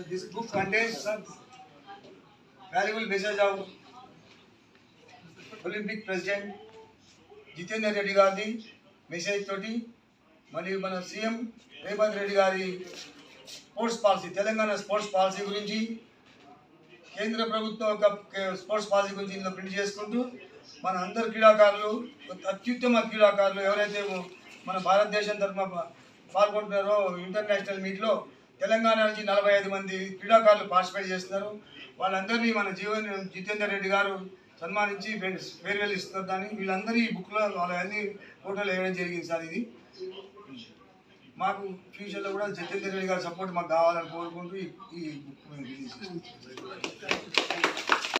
This book contains some valuable message of Olympic President Jitendra Reddy గారి message తోటి మరియు మన సీఎం రేవంత్ రెడ్డి గారి sports policy Telangana sports policy గురించి కేంద్ర ప్రభుత్వం ఒక స్పోర్ట్స్ పాలసీ గురించి ఇందులో ప్రింట్ చేసుకుంటూ మన అందరు క్రీడాకారులు అత్యుత్తమ క్రీడాకారులు ఎవరైతే మన భారతదేశం తరఫున పాల్గొంటున్నారో ఇంటర్నేషనల్ మీట్లో తెలంగాణ నుంచి 45 మంది క్రీడాకారులు పార్టిసిపేట్ చేస్తున్నారు. వాళ్ళందరినీ మన జితేందర్ రెడ్డి గారు సన్మానించి ఫేర్వెల్ ఇస్తున్నారు. దాన్ని వీళ్ళందరూ ఈ బుక్లో వాళ్ళన్నీ ఫోటోలు వేయడం జరిగింది సార్. ఇది మాకు ఫ్యూచర్లో కూడా జితేందర్ రెడ్డి గారి సపోర్ట్ మాకు కావాలని కోరుకుంటూ ఈ బుక్ మేము రిలీజ్ చేస్తాం.